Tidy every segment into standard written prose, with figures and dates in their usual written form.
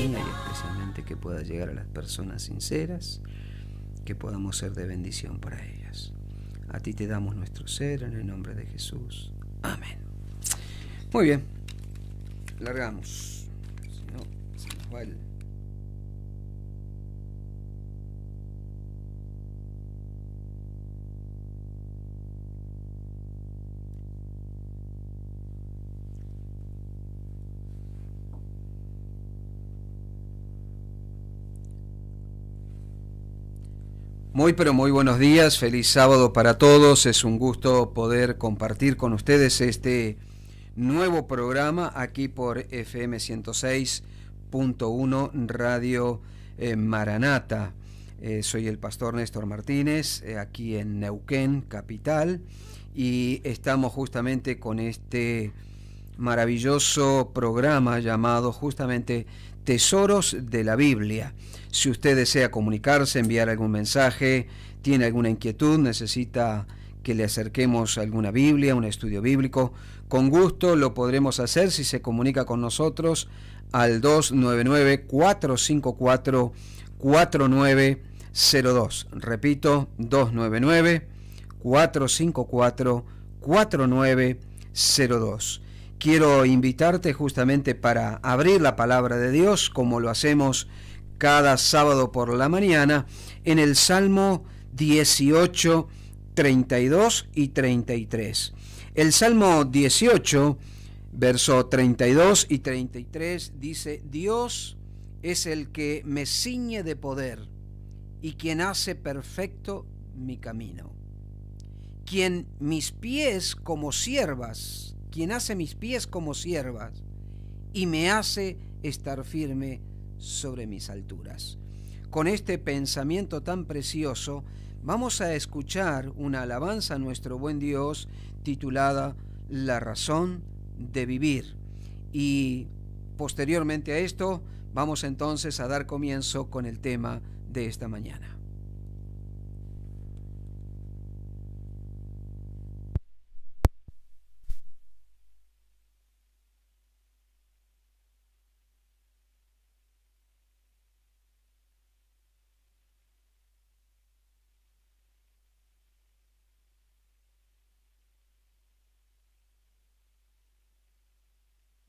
mía y especialmente que pueda llegar a las personas sinceras, que podamos ser de bendición para ellas. A ti te damos nuestro ser en el nombre de Jesús. Amén. Muy bien, largamos. Si no, se nos va el... Muy pero muy buenos días, feliz sábado para todos. Es un gusto poder compartir con ustedes este nuevo programa aquí por FM 106.1 Radio Maranata. Soy el pastor Néstor Martínez, aquí en Neuquén, capital, y estamos justamente con este maravilloso programa llamado justamente Tesoros de la Biblia. Si usted desea comunicarse, enviar algún mensaje, tiene alguna inquietud, necesita que le acerquemos alguna Biblia, un estudio bíblico, con gusto lo podremos hacer si se comunica con nosotros al 299-454-4902. Repito, 299-454-4902. Quiero invitarte justamente para abrir la palabra de Dios, como lo hacemos cada sábado por la mañana, en el Salmo 18, 32 y 33. El Salmo 18, verso 32 y 33 dice: Dios es el que me ciñe de poder y quien hace perfecto mi camino. Quien hace mis pies como siervas y me hace estar firme sobre mis alturas. Con este pensamiento tan precioso, vamos a escuchar una alabanza a nuestro buen Dios titulada La razón de vivir. Y posteriormente a esto, vamos entonces a dar comienzo con el tema de esta mañana.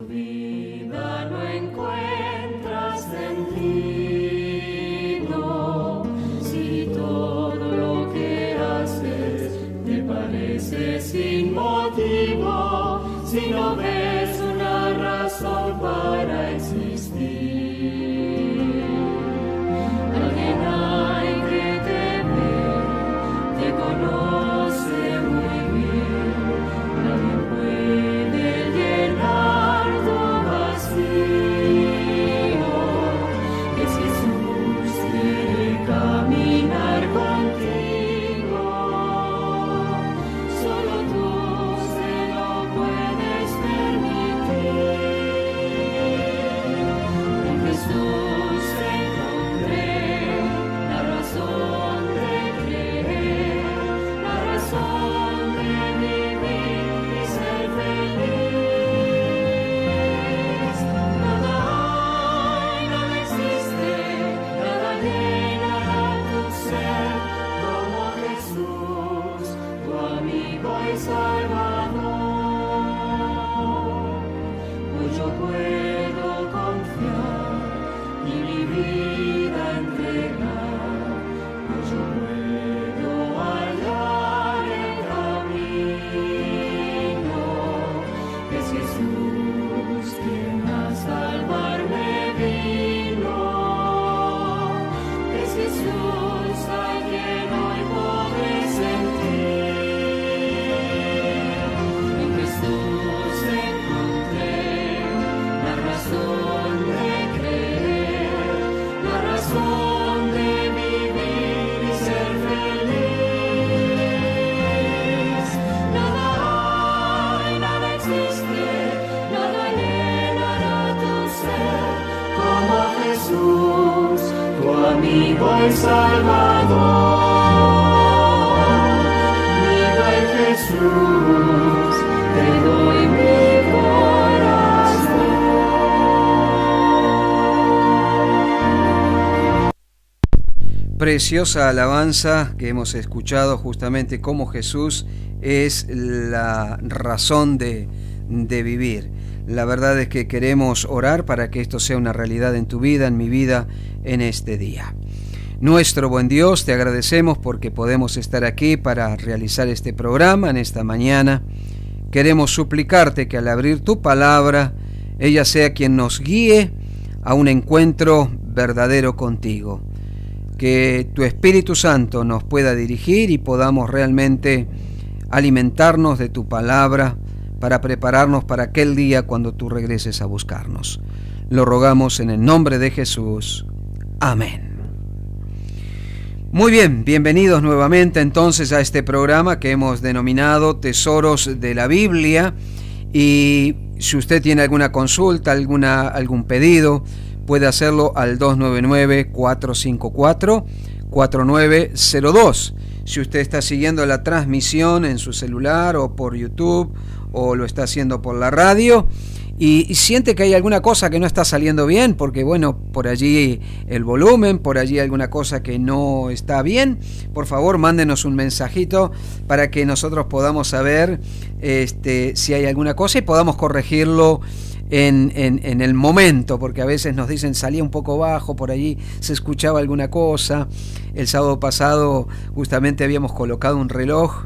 Vida no encuentra sentido si todo lo que haces te parece sin motivo, si no ves una razón para existir. Alguien hay que te ve, te conoce muy bien, nadie puede llenar tu vacío. Es Jesús quiere caminar contigo, solo tú se lo puedes permitir. En Jesús encontré la razón de creer, la razón de vivir y ser feliz. Nada hay, nada existe, nada llenará tu ser como Jesús, tu amigo y Salvador. Hoy yo puedo confiar y mi vida entregar. Hoy yo puedo hallar el camino. Es Jesús quien a salvarme vino. Es Jesús a quien hoy podré sentir. En Jesús encontré la razón de creer, la razón de vivir y ser feliz. Nada hay, nada existe, nada llenará tu ser como Jesús, tu amigo y Salvador. Viva en Jesús, te doy mi corazón. Preciosa alabanza que hemos escuchado, justamente cómo Jesús es la razón de vivir. La verdad es que queremos orar para que esto sea una realidad en tu vida, en mi vida, en este día. Nuestro buen Dios, te agradecemos porque podemos estar aquí para realizar este programa en esta mañana. Queremos suplicarte que al abrir tu palabra, ella sea quien nos guíe a un encuentro verdadero contigo. Que tu Espíritu Santo nos pueda dirigir y podamos realmente alimentarnos de tu palabra para prepararnos para aquel día cuando tú regreses a buscarnos. Lo rogamos en el nombre de Jesús. Amén. Muy bien, bienvenidos nuevamente entonces a este programa que hemos denominado Tesoros de la Biblia. Y si usted tiene alguna consulta, algún pedido, puede hacerlo al 299-454-4902. Si usted está siguiendo la transmisión en su celular o por YouTube o lo está haciendo por la radio y siente que hay alguna cosa que no está saliendo bien, porque bueno, por allí el volumen, por allí alguna cosa que no está bien, por favor mándenos un mensajito para que nosotros podamos saber si hay alguna cosa y podamos corregirlo en el momento, porque a veces nos dicen salía un poco bajo, por allí se escuchaba alguna cosa. El sábado pasado justamente habíamos colocado un reloj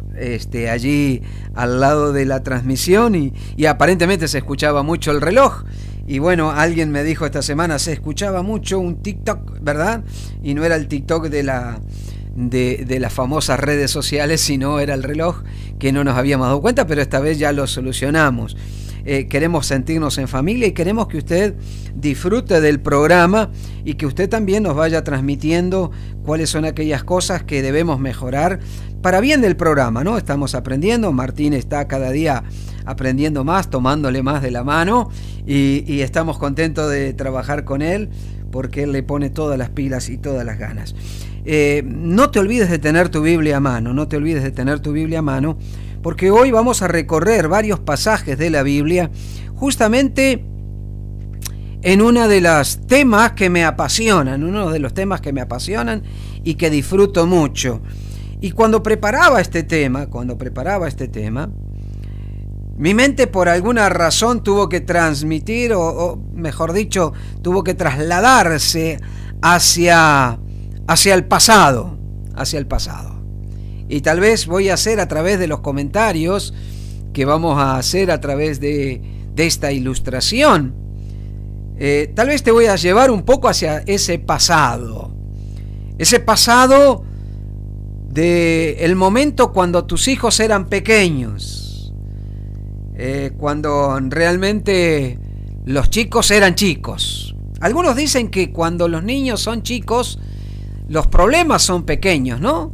allí al lado de la transmisión y aparentemente se escuchaba mucho el reloj. Y bueno, alguien me dijo esta semana, se escuchaba mucho un TikTok, ¿verdad? Y no era el TikTok de las famosas redes sociales, sino era el reloj, que no nos habíamos dado cuenta, pero esta vez ya lo solucionamos. Queremos sentirnos en familia y queremos que usted disfrute del programa y que usted también nos vaya transmitiendo cuáles son aquellas cosas que debemos mejorar para bien del programa, ¿no? Estamos aprendiendo, Martín está cada día aprendiendo más, tomándole más de la mano y estamos contentos de trabajar con él porque él le pone todas las pilas y todas las ganas. No te olvides de tener tu Biblia a mano, porque hoy vamos a recorrer varios pasajes de la Biblia justamente en uno de los temas que me apasionan, y que disfruto mucho. Y cuando preparaba este tema, mi mente por alguna razón tuvo que transmitir, o mejor dicho, tuvo que trasladarse hacia el pasado. Y tal vez voy a hacer a través de los comentarios que vamos a hacer a través de esta ilustración. Tal vez te voy a llevar un poco hacia ese pasado del momento cuando tus hijos eran pequeños, cuando realmente los chicos eran chicos. Algunos dicen que cuando los niños son chicos, los problemas son pequeños, ¿no?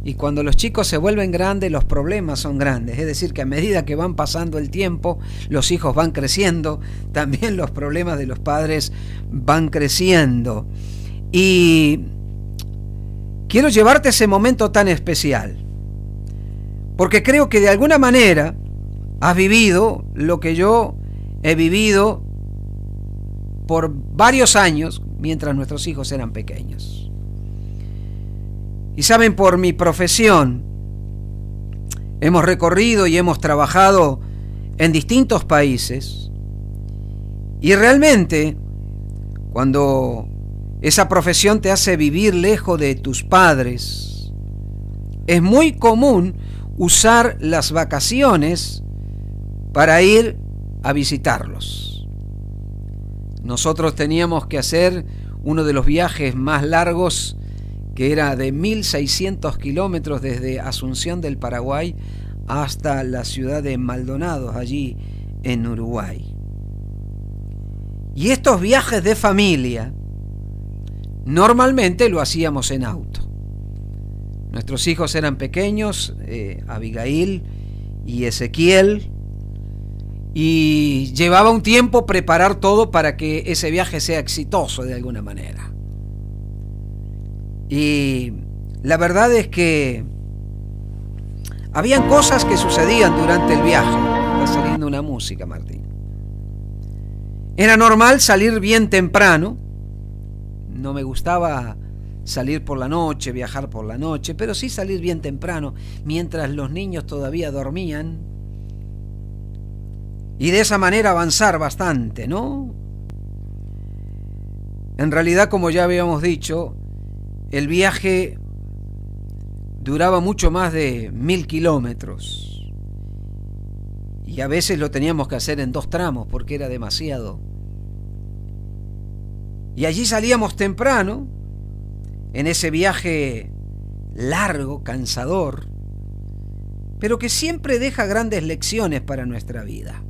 Y cuando los chicos se vuelven grandes, los problemas son grandes. Es decir, que a medida que van pasando el tiempo, los hijos van creciendo, también los problemas de los padres van creciendo. Y quiero llevarte a ese momento tan especial, porque creo que de alguna manera has vivido lo que yo he vivido por varios años mientras nuestros hijos eran pequeños. Y saben, por mi profesión, hemos recorrido y hemos trabajado en distintos países. Y realmente, cuando esa profesión te hace vivir lejos de tus padres, es muy común usar las vacaciones para ir a visitarlos. Nosotros teníamos que hacer uno de los viajes más largos, que era de 1.600 kilómetros desde Asunción del Paraguay hasta la ciudad de Maldonado, allí en Uruguay. Y estos viajes de familia normalmente lo hacíamos en auto. Nuestros hijos eran pequeños, Abigail y Ezequiel, y llevaba un tiempo preparar todo para que ese viaje sea exitoso de alguna manera. Y la verdad es que habían cosas que sucedían durante el viaje. Está saliendo una música, Martín. Era normal salir bien temprano. No me gustaba salir por la noche, viajar por la noche, pero sí salir bien temprano, mientras los niños todavía dormían, y de esa manera avanzar bastante, ¿no? En realidad, como ya habíamos dicho, el viaje duraba mucho más de 1000 kilómetros, y a veces lo teníamos que hacer en 2 tramos porque era demasiado. Y allí salíamos temprano, en ese viaje largo, cansador, pero que siempre deja grandes lecciones para nuestra vida.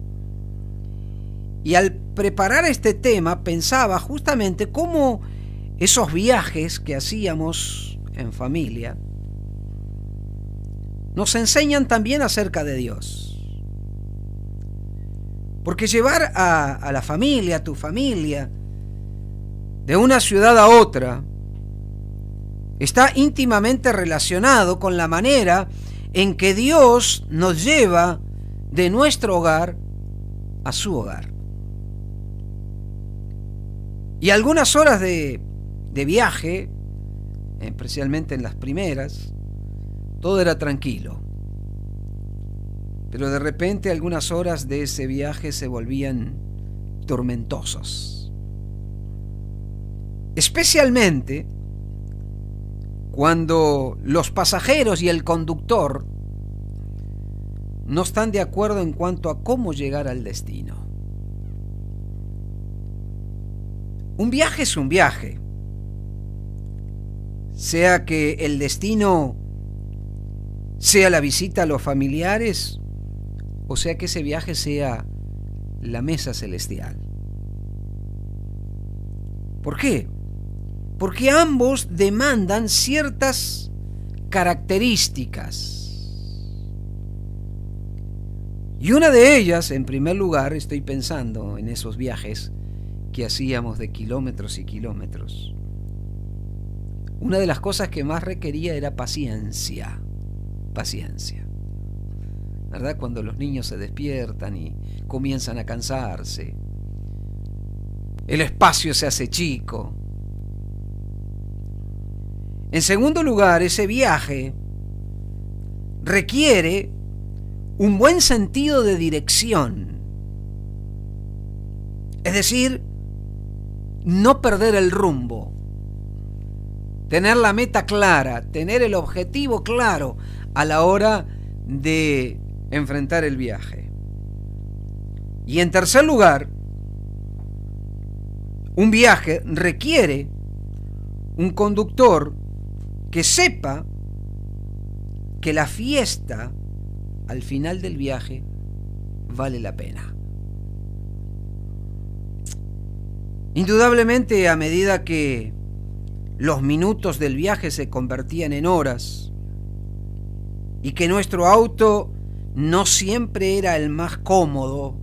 Y al preparar este tema pensaba justamente cómo esos viajes que hacíamos en familia nos enseñan también acerca de Dios. Porque llevar a la familia, a tu familia, de una ciudad a otra, está íntimamente relacionado con la manera en que Dios nos lleva de nuestro hogar a su hogar. Y algunas horas de viaje, especialmente en las primeras, todo era tranquilo. Pero de repente algunas horas de ese viaje se volvían tormentosas. Especialmente cuando los pasajeros y el conductor no están de acuerdo en cuanto a cómo llegar al destino. Un viaje es un viaje, sea que el destino sea la visita a los familiares o sea que ese viaje sea la mesa celestial. ¿Por qué? Porque ambos demandan ciertas características. Y una de ellas, en primer lugar, estoy pensando en esos viajes que hacíamos de kilómetros y kilómetros. Una de las cosas que más requería era paciencia. Paciencia. ¿Verdad? Cuando los niños se despiertan y comienzan a cansarse. El espacio se hace chico. En segundo lugar, ese viaje requiere un buen sentido de dirección. Es decir, no perder el rumbo, tener la meta clara, tener el objetivo claro a la hora de enfrentar el viaje. Y en tercer lugar, un viaje requiere un conductor que sepa que la fiesta al final del viaje vale la pena. Indudablemente, a medida que los minutos del viaje se convertían en horas y que nuestro auto no siempre era el más cómodo,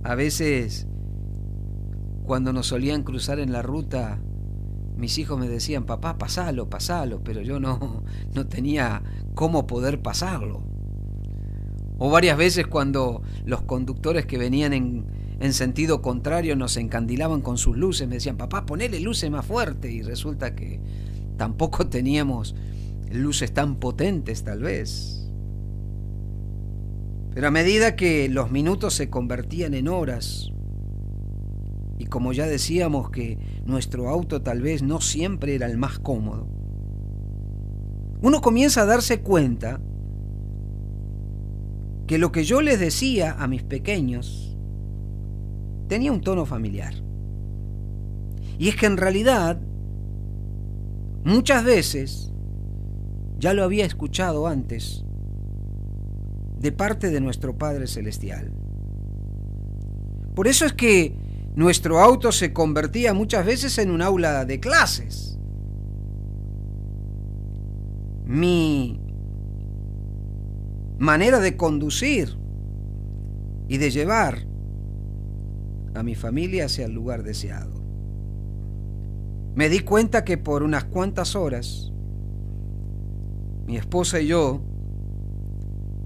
a veces cuando nos solían cruzar en la ruta, mis hijos me decían, papá, pasalo, pero yo no tenía cómo poder pasarlo. O varias veces cuando los conductores que venían en sentido contrario nos encandilaban con sus luces, me decían, papá, ponele luces más fuerte, y resulta que tampoco teníamos luces tan potentes tal vez. Pero a medida que los minutos se convertían en horas, y como ya decíamos que nuestro auto tal vez no siempre era el más cómodo, uno comienza a darse cuenta que lo que yo les decía a mis pequeños tenía un tono familiar. Y es que en realidad, muchas veces, ya lo había escuchado antes de parte de nuestro Padre Celestial. Por eso es que nuestro auto se convertía muchas veces en un aula de clases. Mi manera de conducir y de llevar a mi familia hacia el lugar deseado. Me di cuenta que por unas cuantas horas, mi esposa y yo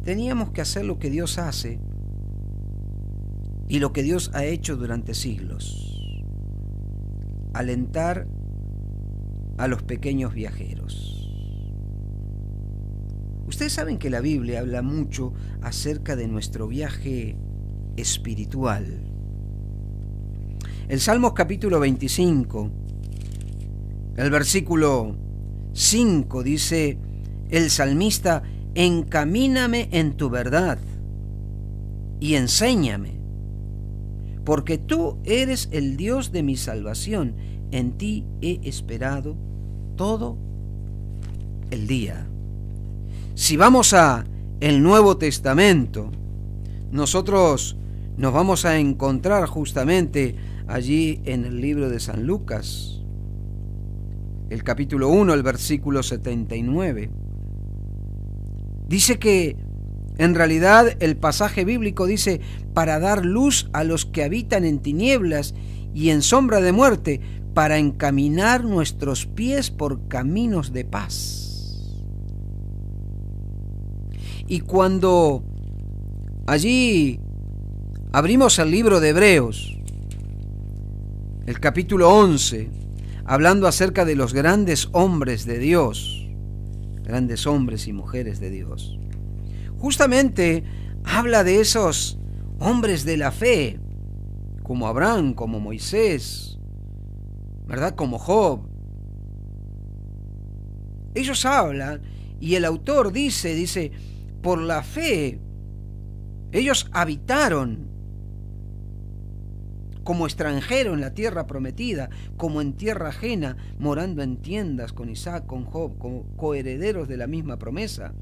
teníamos que hacer lo que Dios hace y lo que Dios ha hecho durante siglos: alentar a los pequeños viajeros. Ustedes saben que la Biblia habla mucho acerca de nuestro viaje espiritual. El Salmos capítulo 25, el versículo 5 dice el salmista: encamíname en tu verdad y enséñame, porque tú eres el Dios de mi salvación, en ti he esperado todo el día. Si vamos a el Nuevo Testamento, nosotros nos vamos a encontrar justamente allí en el libro de San Lucas, el capítulo 1, el versículo 79. Dice que en realidad el pasaje bíblico dice: para dar luz a los que habitan en tinieblas y en sombra de muerte, para encaminar nuestros pies por caminos de paz. Y cuando allí abrimos el libro de Hebreos, el capítulo 11, hablando acerca de los grandes hombres de Dios, grandes hombres y mujeres de Dios, justamente habla de esos hombres de la fe, como Abraham, como Moisés, ¿verdad? Como Job. Ellos hablan y el autor dice, por la fe, ellos habitaron como extranjero en la tierra prometida, como en tierra ajena, morando en tiendas con Isaac, con Job, como coherederos de la misma promesa.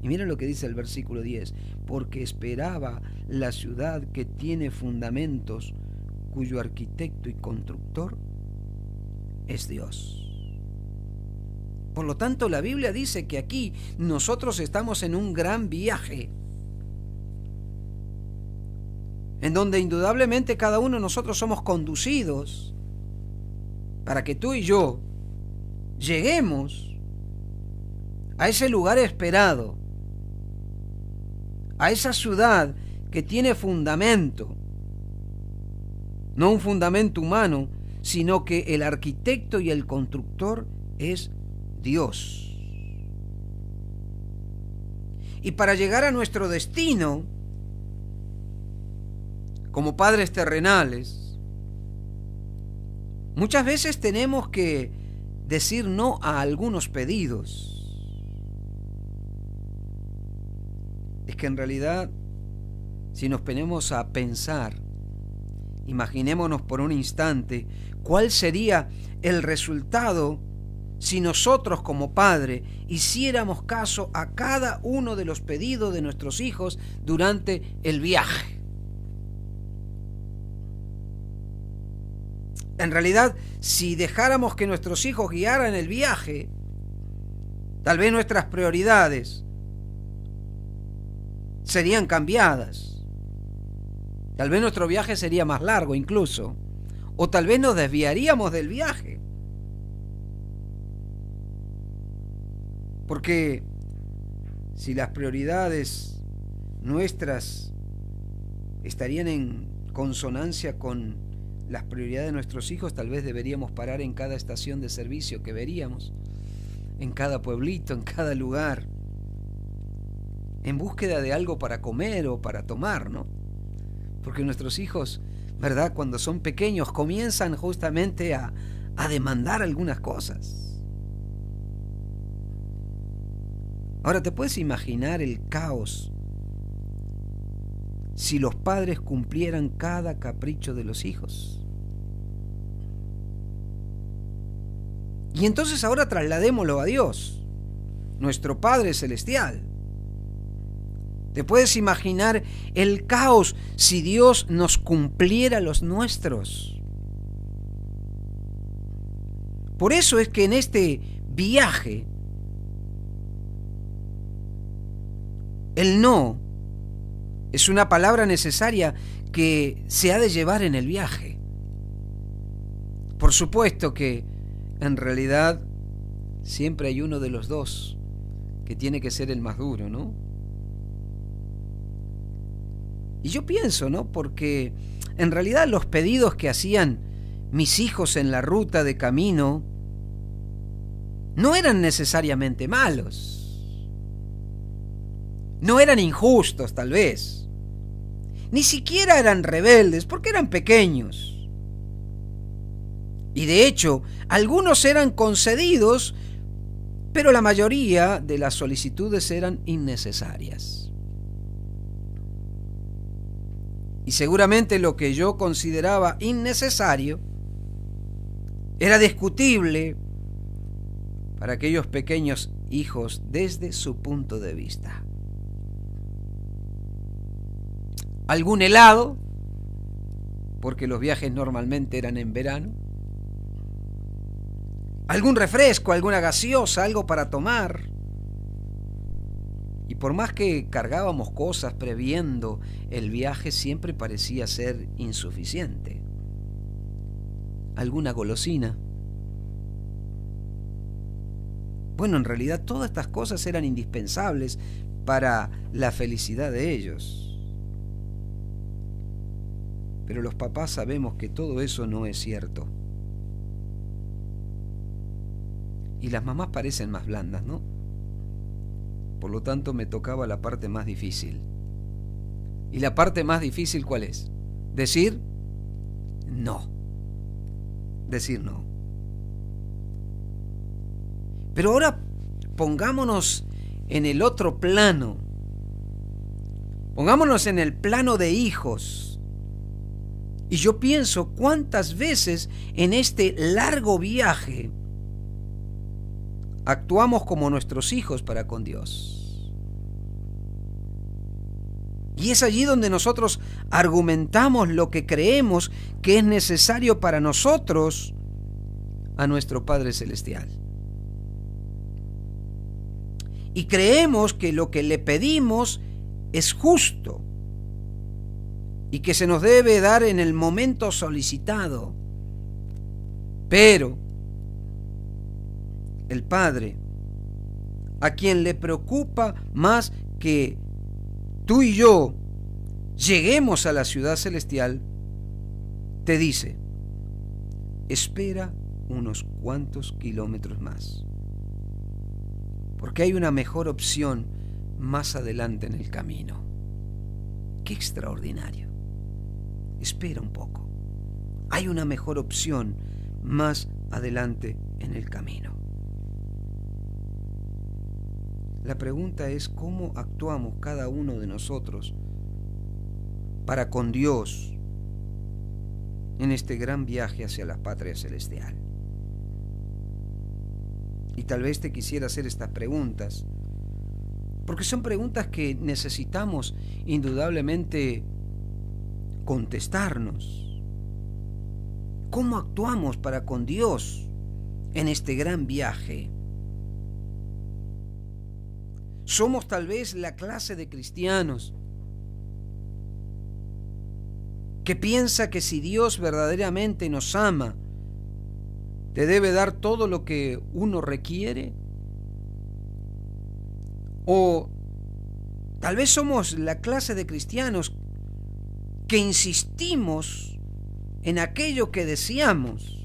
Y miren lo que dice el versículo 10: porque esperaba la ciudad que tiene fundamentos, cuyo arquitecto y constructor es Dios. Por lo tanto, la Biblia dice que aquí nosotros estamos en un gran viaje, en donde indudablemente cada uno de nosotros somos conducidos para que tú y yo lleguemos a ese lugar esperado, a esa ciudad que tiene fundamento, no un fundamento humano, sino que el arquitecto y el constructor es Dios. Y para llegar a nuestro destino, como padres terrenales, muchas veces tenemos que decir no a algunos pedidos. Es que en realidad, si nos ponemos a pensar, imaginémonos por un instante cuál sería el resultado si nosotros como padre hiciéramos caso a cada uno de los pedidos de nuestros hijos durante el viaje. En realidad, si dejáramos que nuestros hijos guiaran el viaje, tal vez nuestras prioridades serían cambiadas. Tal vez nuestro viaje sería más largo incluso, o tal vez nos desviaríamos del viaje. Porque si las prioridades nuestras estarían en consonancia con las prioridades de nuestros hijos, tal vez deberíamos parar en cada estación de servicio que veríamos, en cada pueblito, en cada lugar, en búsqueda de algo para comer o para tomar, ¿no? Porque nuestros hijos, ¿verdad?, cuando son pequeños comienzan justamente a demandar algunas cosas. Ahora, ¿te puedes imaginar el caos si los padres cumplieran cada capricho de los hijos? Y entonces ahora trasladémoslo a Dios, nuestro Padre Celestial. ¿Te puedes imaginar el caos si Dios nos cumpliera los nuestros? Por eso es que en este viaje, el no es una palabra necesaria que se ha de llevar en el viaje. Por supuesto que en realidad siempre hay uno de los dos que tiene que ser el más duro, ¿no? Y yo pienso, ¿no? Porque en realidad los pedidos que hacían mis hijos en la ruta de camino no eran necesariamente malos, no eran injustos tal vez, ni siquiera eran rebeldes porque eran pequeños. Y de hecho, algunos eran concedidos, pero la mayoría de las solicitudes eran innecesarias. Y seguramente lo que yo consideraba innecesario era discutible para aquellos pequeños hijos desde su punto de vista. Algún helado, porque los viajes normalmente eran en verano. Algún refresco, alguna gaseosa, algo para tomar. Y por más que cargábamos cosas previendo el viaje, siempre parecía ser insuficiente. Alguna golosina. Bueno, en realidad todas estas cosas eran indispensables para la felicidad de ellos. Pero los papás sabemos que todo eso no es cierto. Y las mamás parecen más blandas, ¿no? Por lo tanto, me tocaba la parte más difícil. ¿Y la parte más difícil cuál es? Decir no. Decir no. Pero ahora pongámonos en el otro plano. Pongámonos en el plano de hijos. Y yo pienso cuántas veces en este largo viaje actuamos como nuestros hijos para con Dios. Y es allí donde nosotros argumentamos lo que creemos que es necesario para nosotros a nuestro Padre Celestial. Y creemos que lo que le pedimos es justo y que se nos debe dar en el momento solicitado. Pero el Padre, a quien le preocupa más que tú y yo lleguemos a la ciudad celestial, te dice: espera unos cuantos kilómetros más, porque hay una mejor opción más adelante en el camino. ¡Qué extraordinario! Espera un poco. Hay una mejor opción más adelante en el camino. La pregunta es cómo actuamos cada uno de nosotros para con Dios en este gran viaje hacia la patria celestial. Y tal vez te quisiera hacer estas preguntas, porque son preguntas que necesitamos indudablemente contestarnos. ¿Cómo actuamos para con Dios en este gran viaje? Somos tal vez la clase de cristianos que piensa que si Dios verdaderamente nos ama, te debe dar todo lo que uno requiere. O tal vez somos la clase de cristianos que insistimos en aquello que deseamos.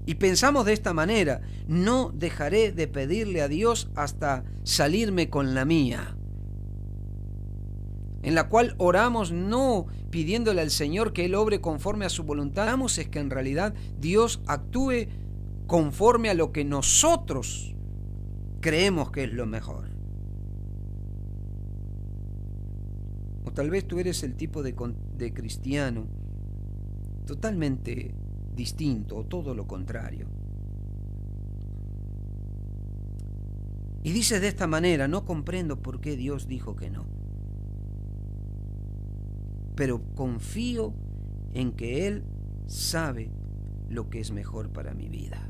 Y pensamos de esta manera: no dejaré de pedirle a Dios hasta salirme con la mía. En la cual oramos no pidiéndole al Señor que Él obre conforme a su voluntad, oramos es que en realidad Dios actúe conforme a lo que nosotros creemos que es lo mejor. O tal vez tú eres el tipo de cristiano totalmente distinto o todo lo contrario. Y dices de esta manera: no comprendo por qué Dios dijo que no, pero confío en que Él sabe lo que es mejor para mi vida.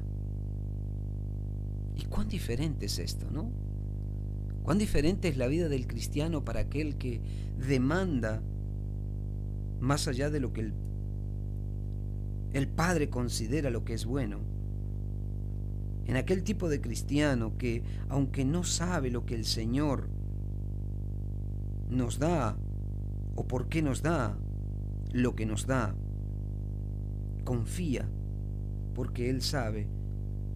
Y cuán diferente es esto, ¿no? Cuán diferente es la vida del cristiano para aquel que demanda más allá de lo que el Padre considera lo que es bueno. En aquel tipo de cristiano que, aunque no sabe lo que el Señor nos da o por qué nos da lo que nos da, confía porque Él sabe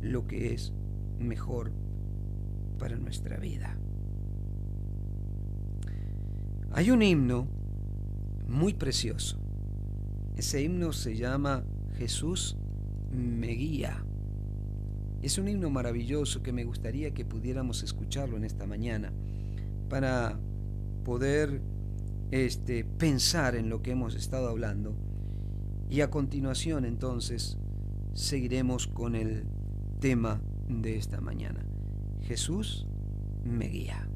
lo que es mejor para nuestra vida. Hay un himno muy precioso. Ese himno se llama Jesús me guía. Es un himno maravilloso que me gustaría que pudiéramos escucharlo en esta mañana para poder pensar en lo que hemos estado hablando, y a continuación entonces seguiremos con el tema de esta mañana. Jesús me guía.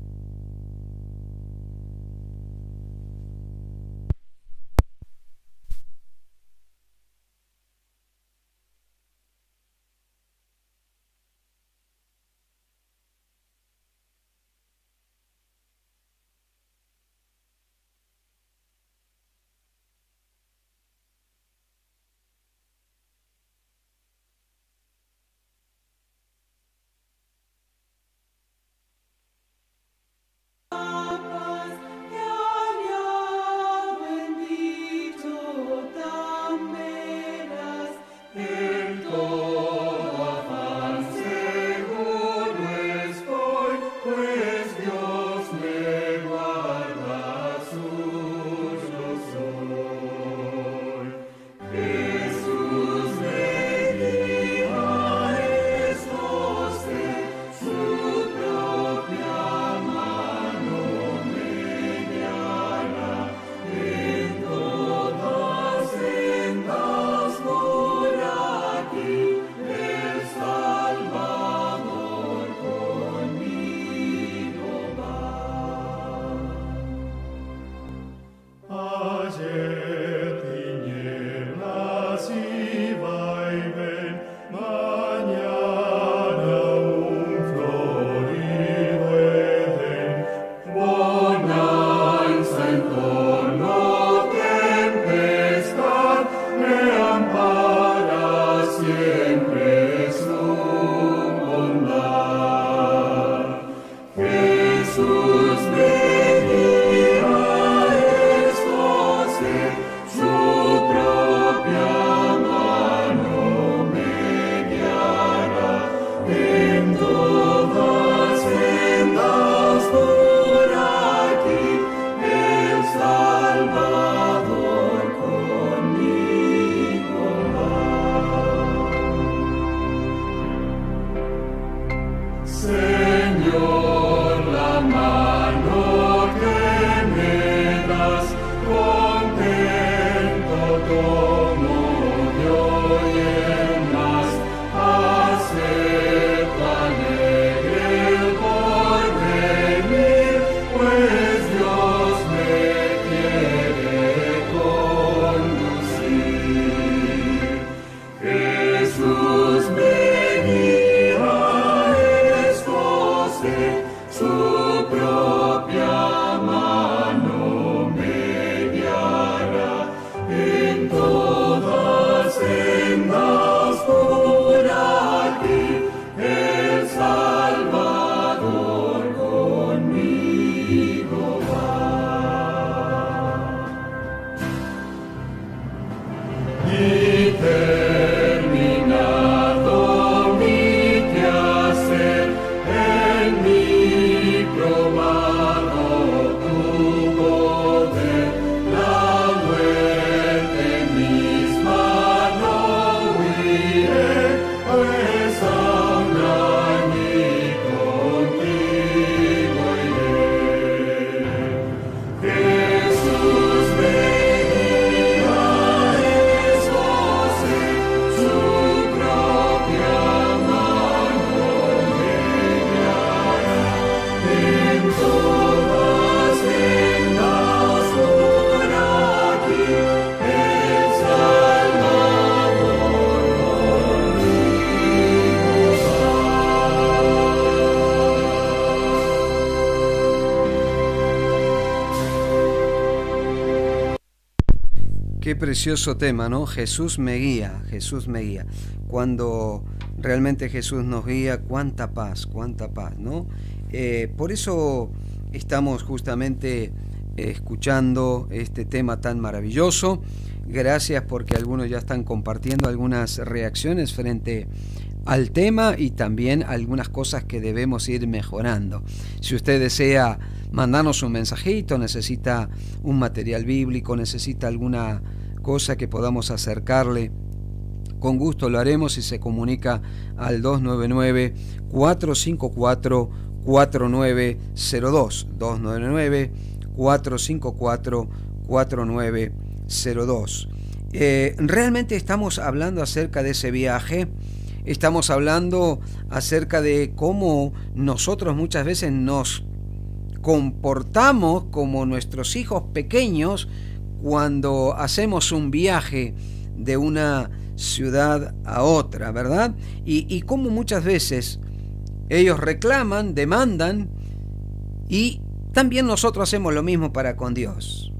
Qué precioso tema, ¿no? Jesús me guía, Jesús me guía. Cuando realmente Jesús nos guía, cuánta paz, ¿no? Por eso estamos justamente escuchando este tema tan maravilloso. Gracias porque algunos ya están compartiendo algunas reacciones frente al tema y también algunas cosas que debemos ir mejorando. Si usted desea mandarnos un mensajito, necesita un material bíblico, necesita alguna cosa que podamos acercarle, con gusto lo haremos y se comunica al 299-454-4902, 299-454-4902. Realmente estamos hablando acerca de ese viaje. Estamos hablando acerca de cómo nosotros muchas veces nos comportamos como nuestros hijos pequeños cuando hacemos un viaje de una ciudad a otra, ¿verdad? Y cómo muchas veces ellos reclaman, demandan, y también nosotros hacemos lo mismo para con Dios.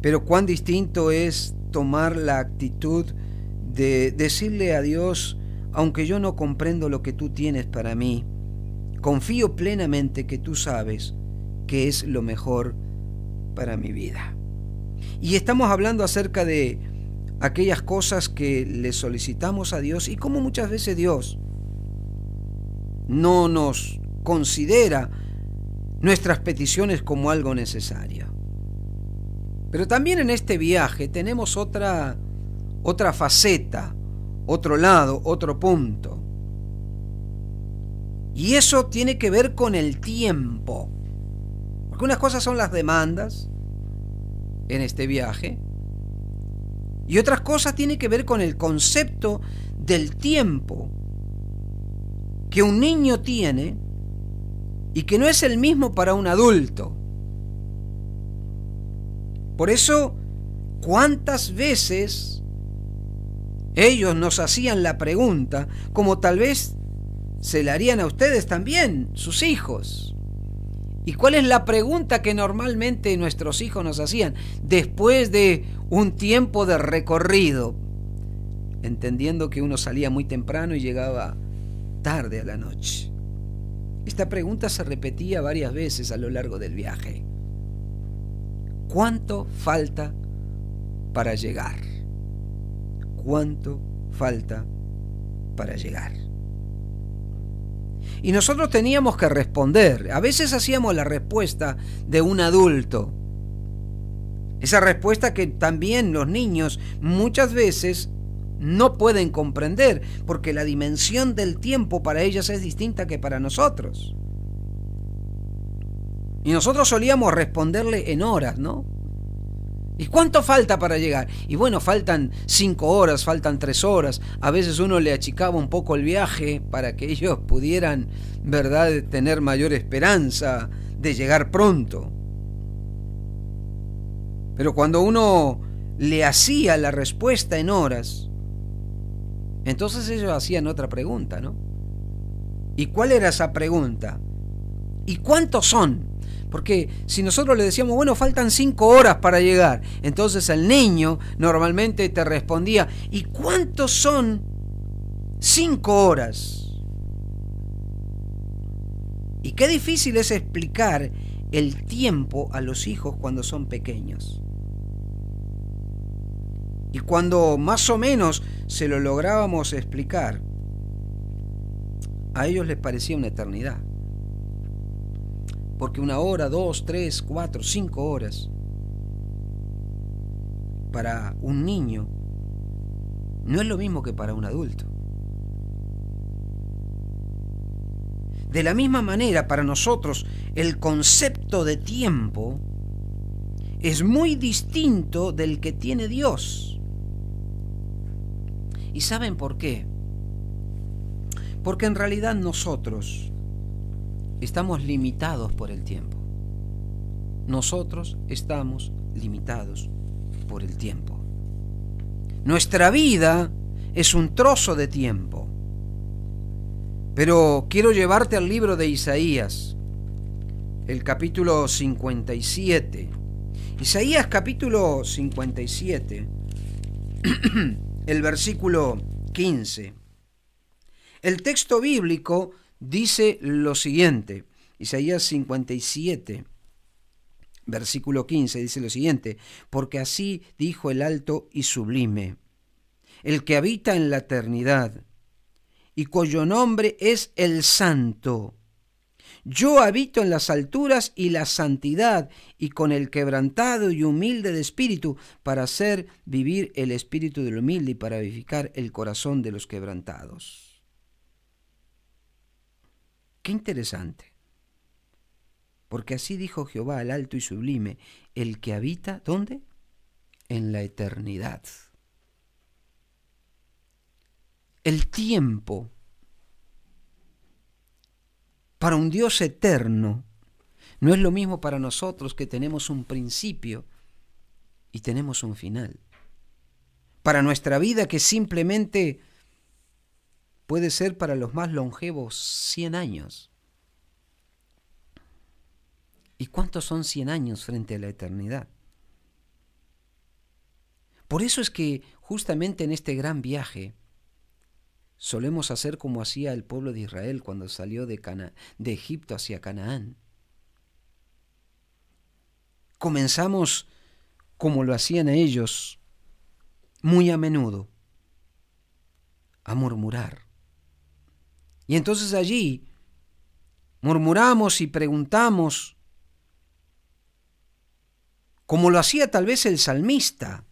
Pero cuán distinto es tomar la actitud de decirle a Dios: aunque yo no comprendo lo que tú tienes para mí, confío plenamente que tú sabes que es lo mejor para mi vida. Y estamos hablando acerca de aquellas cosas que le solicitamos a Dios y cómo muchas veces Dios no nos considera nuestras peticiones como algo necesario. Pero también en este viaje tenemos otra faceta, otro lado, otro punto. Y eso tiene que ver con el tiempo. Porque unas cosas son las demandas en este viaje y otras cosas tienen que ver con el concepto del tiempo que un niño tiene y que no es el mismo para un adulto. Por eso, ¿cuántas veces ellos nos hacían la pregunta, como tal vez se la harían a ustedes también, sus hijos? ¿Y cuál es la pregunta que normalmente nuestros hijos nos hacían después de un tiempo de recorrido? Entendiendo que uno salía muy temprano y llegaba tarde a la noche. Esta pregunta se repetía varias veces a lo largo del viaje. ¿Cuánto falta para llegar? ¿Cuánto falta para llegar? Y nosotros teníamos que responder. A veces hacíamos la respuesta de un adulto. Esa respuesta que también los niños muchas veces no pueden comprender, porque la dimensión del tiempo para ellos es distinta que para nosotros. Y nosotros solíamos responderle en horas, ¿no? ¿Y cuánto falta para llegar? Y bueno, faltan 5 horas, faltan 3 horas. A veces uno le achicaba un poco el viaje para que ellos pudieran, ¿verdad?, tener mayor esperanza de llegar pronto. Pero cuando uno le hacía la respuesta en horas, entonces ellos hacían otra pregunta, ¿no? ¿Y cuál era esa pregunta? ¿Y cuántos son? Porque si nosotros le decíamos, bueno, faltan 5 horas para llegar, entonces el niño normalmente te respondía, ¿y cuántos son 5 horas? Y qué difícil es explicar el tiempo a los hijos cuando son pequeños. Y cuando más o menos se lo lográbamos explicar, a ellos les parecía una eternidad. Porque 1 hora, 2, 3, 4, 5 horas para un niño no es lo mismo que para un adulto. De la misma manera, para nosotros el concepto de tiempo es muy distinto del que tiene Dios. ¿Y saben por qué? Porque en realidad nosotros estamos limitados por el tiempo. Nosotros estamos limitados por el tiempo. Nuestra vida es un trozo de tiempo. Pero quiero llevarte al libro de Isaías, el capítulo 57. Isaías capítulo 57, el versículo 15. El texto bíblico dice lo siguiente. Isaías 57, versículo 15, dice lo siguiente: porque así dijo el alto y sublime, el que habita en la eternidad, y cuyo nombre es el Santo. Yo habito en las alturas y la santidad, y con el quebrantado y humilde de espíritu, para hacer vivir el espíritu del humilde y para vivificar el corazón de los quebrantados. Qué interesante. Porque así dijo Jehová, el alto y sublime, el que habita, ¿dónde? En la eternidad. El tiempo para un Dios eterno no es lo mismo para nosotros, que tenemos un principio y tenemos un final. Para nuestra vida, que simplemente puede ser para los más longevos 100 años. ¿Y cuántos son 100 años frente a la eternidad? Por eso es que justamente en este gran viaje solemos hacer como hacía el pueblo de Israel cuando salió de Egipto hacia Canaán. Comenzamos como lo hacían ellos muy a menudo, a murmurar. Y entonces allí murmuramos y preguntamos, como lo hacía tal vez el salmista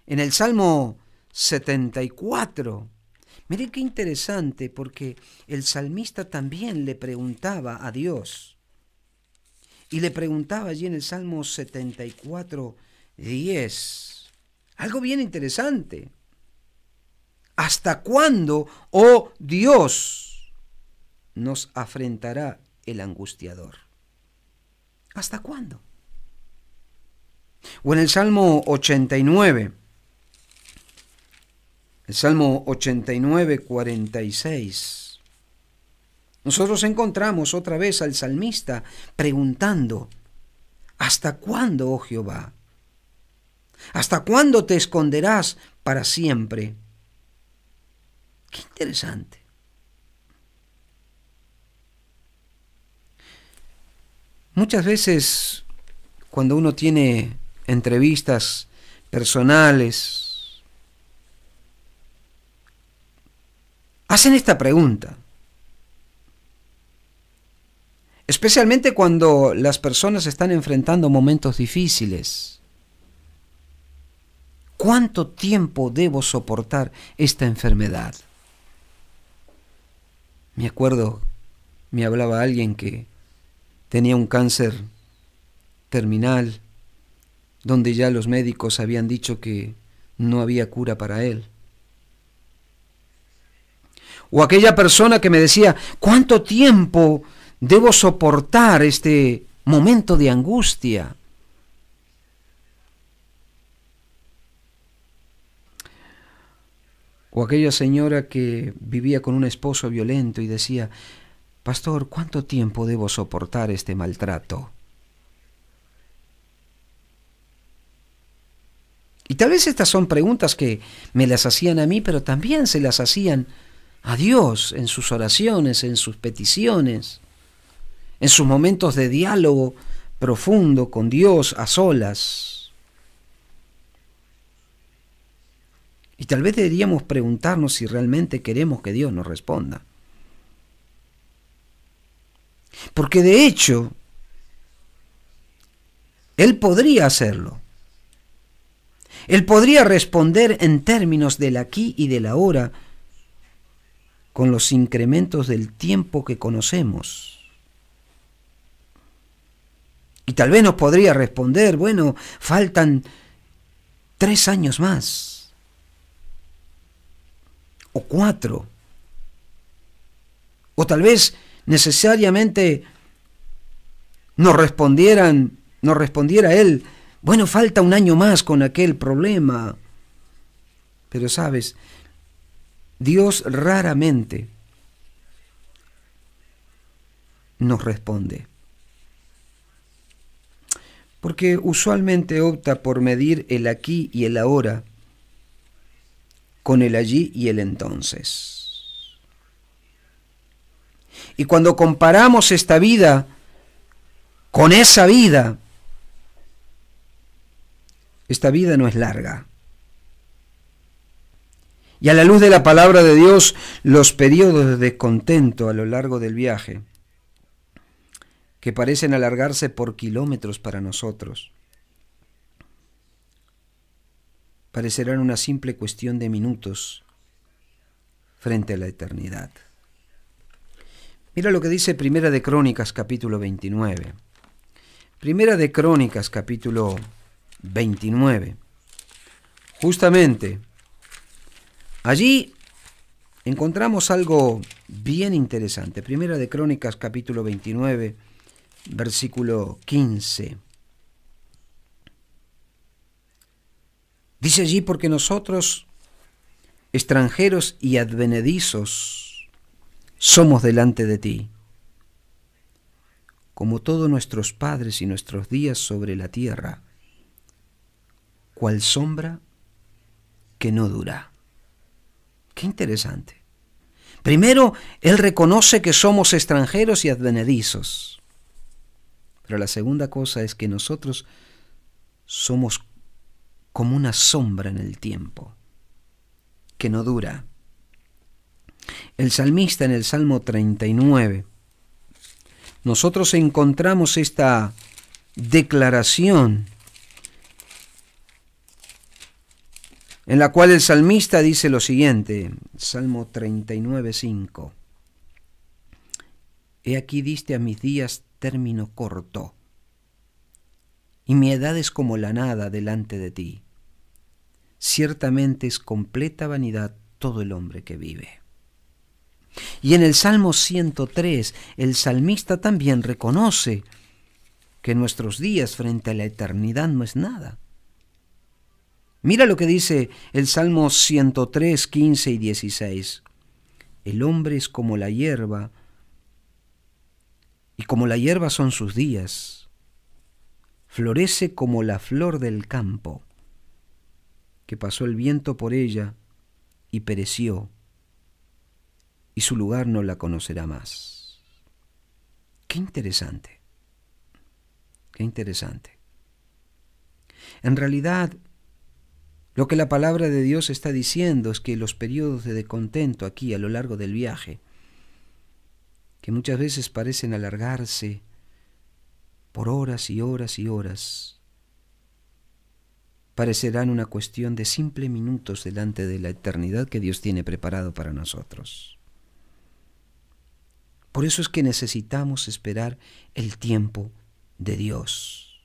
en el Salmo 74. Miren qué interesante, porque el salmista también le preguntaba a Dios. Y le preguntaba allí en el Salmo 74, 10. Algo bien interesante. ¿Hasta cuándo, oh Dios, nos afrentará el angustiador? ¿Hasta cuándo? O en el Salmo 89. El Salmo 89, 46. Nosotros encontramos otra vez al salmista preguntando, ¿hasta cuándo, oh Jehová? ¿Hasta cuándo te esconderás para siempre? Qué interesante. Muchas veces, cuando uno tiene entrevistas personales, hacen esta pregunta, especialmente cuando las personas están enfrentando momentos difíciles. ¿Cuánto tiempo debo soportar esta enfermedad? Me acuerdo, me hablaba alguien que tenía un cáncer terminal, donde ya los médicos habían dicho que no había cura para él. O aquella persona que me decía, ¿cuánto tiempo debo soportar este momento de angustia? O aquella señora que vivía con un esposo violento y decía, pastor, ¿cuánto tiempo debo soportar este maltrato? Y tal vez estas son preguntas que me las hacían a mí, pero también se las hacían a Dios en sus oraciones, en sus peticiones, en sus momentos de diálogo profundo con Dios a solas. Y tal vez deberíamos preguntarnos si realmente queremos que Dios nos responda. Porque de hecho, Él podría hacerlo. Él podría responder en términos del aquí y del ahora, con los incrementos del tiempo que conocemos. Y tal vez nos podría responder, bueno, faltan 3 años más, o 4, o tal vez necesariamente nos respondiera Él, bueno, falta 1 año más con aquel problema. Pero sabes, Dios raramente nos responde, porque usualmente opta por medir el aquí y el ahora con el allí y el entonces. Y cuando comparamos esta vida con esa vida, esta vida no es larga. Y a la luz de la palabra de Dios, los periodos de descontento a lo largo del viaje, que parecen alargarse por kilómetros para nosotros, parecerán una simple cuestión de minutos frente a la eternidad. Mira lo que dice Primera de Crónicas, capítulo 29. Primera de Crónicas, capítulo 29. Justamente, allí encontramos algo bien interesante. Primera de Crónicas, capítulo 29, versículo 15. Dice allí, porque nosotros, extranjeros y advenedizos, somos delante de ti, como todos nuestros padres y nuestros días sobre la tierra, cual sombra que no dura. Qué interesante. Primero, él reconoce que somos extranjeros y advenedizos. Pero la segunda cosa es que nosotros somos como una sombra en el tiempo, que no dura. El salmista en el Salmo 39, nosotros encontramos esta declaración en la cual el salmista dice lo siguiente, Salmo 39:5. He aquí diste a mis días término corto, y mi edad es como la nada delante de ti. Ciertamente es completa vanidad todo el hombre que vive. Y en el Salmo 103, el salmista también reconoce que nuestros días frente a la eternidad no es nada. Mira lo que dice el Salmo 103, 15 y 16. El hombre es como la hierba, y como la hierba son sus días. Florece como la flor del campo, que pasó el viento por ella y pereció, y su lugar no la conocerá más. Qué interesante, qué interesante. En realidad, lo que la palabra de Dios está diciendo es que los periodos de descontento aquí a lo largo del viaje, que muchas veces parecen alargarse por horas y horas y horas, parecerán una cuestión de simples minutos delante de la eternidad que Dios tiene preparado para nosotros. Por eso es que necesitamos esperar el tiempo de Dios.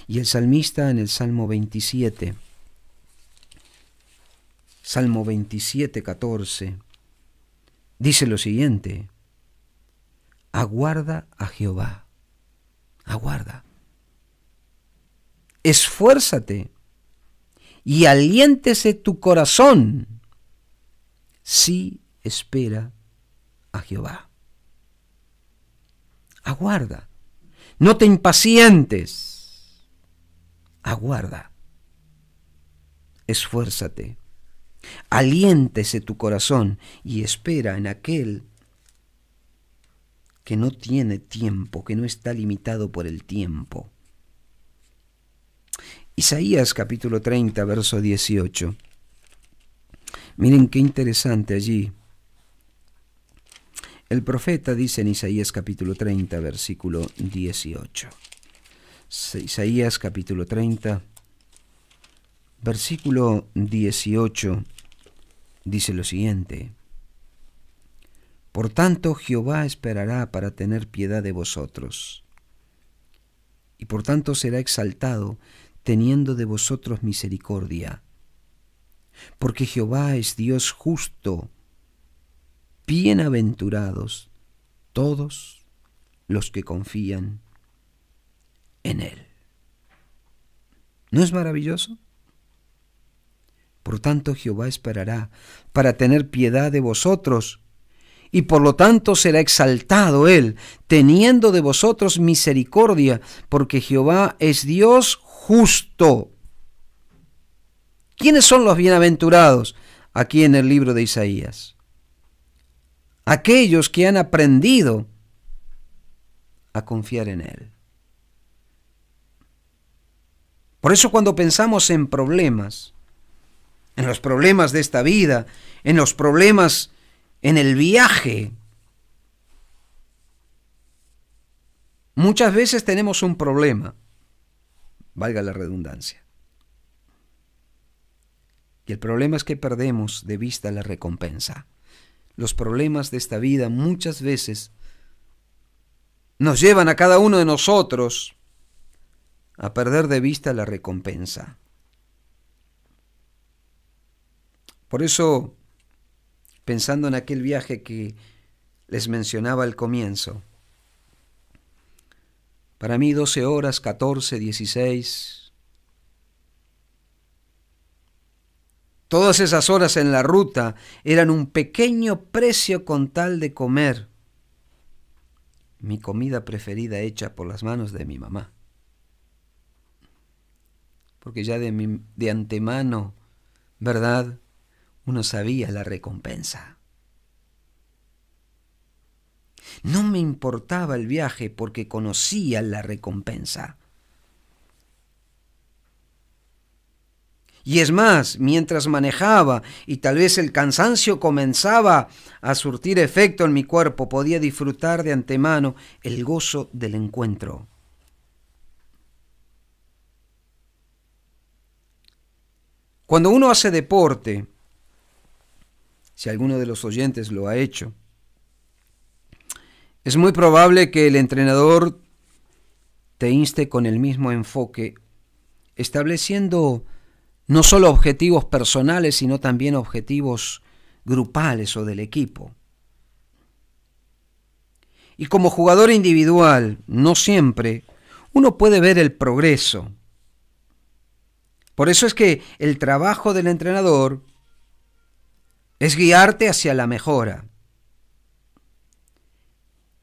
Y el salmista en el Salmo 27, Salmo 27, 14, dice lo siguiente: aguarda a Jehová, aguarda. Esfuérzate y aliéntese tu corazón, sí espera a Jehová. Aguarda, no te impacientes, aguarda, esfuérzate, aliéntese tu corazón y espera en aquel que no tiene tiempo, que no está limitado por el tiempo. Isaías capítulo 30, verso 18. Miren qué interesante allí. El profeta dice en Isaías capítulo 30, versículo 18. Isaías capítulo 30, versículo 18, dice lo siguiente: por tanto Jehová esperará para tener piedad de vosotros, y por tanto será exaltado teniendo de vosotros misericordia, porque Jehová es Dios justo. Bienaventurados todos los que confían en Él. ¿No es maravilloso? Por tanto, Jehová esperará para tener piedad de vosotros, y por lo tanto será exaltado Él, teniendo de vosotros misericordia, porque Jehová es Dios justo. ¿Quiénes son los bienaventurados aquí en el libro de Isaías? Aquellos que han aprendido a confiar en Él. Por eso cuando pensamos en problemas, en los problemas de esta vida, en los problemas en el viaje. Muchas veces tenemos un problema, valga la redundancia. Y el problema es que perdemos de vista la recompensa. Los problemas de esta vida muchas veces nos llevan a cada uno de nosotros a perder de vista la recompensa. Por eso, pensando en aquel viaje que les mencionaba al comienzo, para mí 12 horas, 14, 16, todas esas horas en la ruta eran un pequeño precio con tal de comer mi comida preferida hecha por las manos de mi mamá. Porque ya de antemano, ¿verdad?, uno sabía la recompensa. No me importaba el viaje porque conocía la recompensa. Y es más, mientras manejaba y tal vez el cansancio comenzaba a surtir efecto en mi cuerpo, podía disfrutar de antemano el gozo del encuentro. Cuando uno hace deporte, si alguno de los oyentes lo ha hecho, es muy probable que el entrenador te inste con el mismo enfoque, estableciendo no solo objetivos personales, sino también objetivos grupales o del equipo. Y como jugador individual, no siempre uno puede ver el progreso. Por eso es que el trabajo del entrenador es guiarte hacia la mejora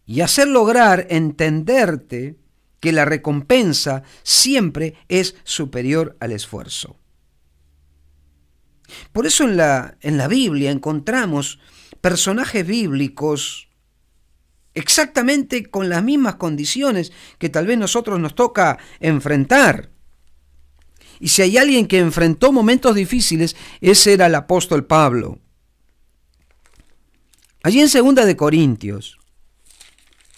y hacer lograr entenderte que la recompensa siempre es superior al esfuerzo. Por eso en la Biblia encontramos personajes bíblicos exactamente con las mismas condiciones que tal vez nosotros nos toca enfrentar. Y si hay alguien que enfrentó momentos difíciles, ese era el apóstol Pablo. Allí en 2 de Corintios,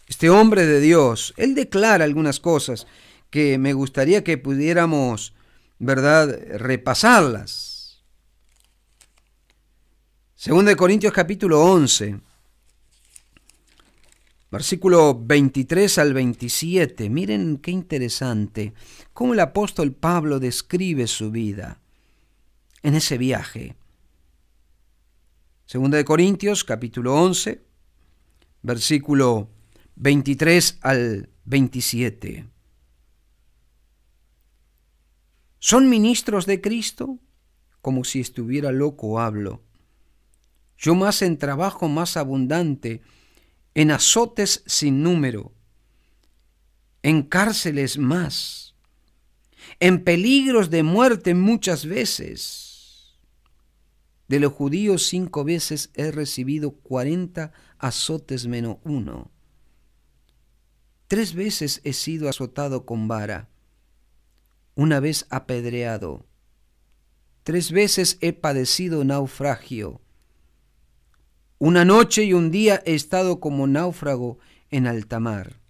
este hombre de Dios, él declara algunas cosas que me gustaría que pudiéramos, ¿verdad?, repasarlas. 2 de Corintios capítulo 11, versículo 23 al 27. Miren qué interesante cómo el apóstol Pablo describe su vida en ese viaje. 2 de Corintios capítulo 11, versículo 23 al 27. ¿Son ministros de Cristo? Como si estuviera loco hablo. Yo más en trabajo más abundante, en azotes sin número, en cárceles más, en peligros de muerte muchas veces. De los judíos 5 veces he recibido 40 azotes menos 1. 3 veces he sido azotado con vara, 1 vez apedreado, 3 veces he padecido naufragio. 1 noche y 1 día he estado como náufrago en alta mar.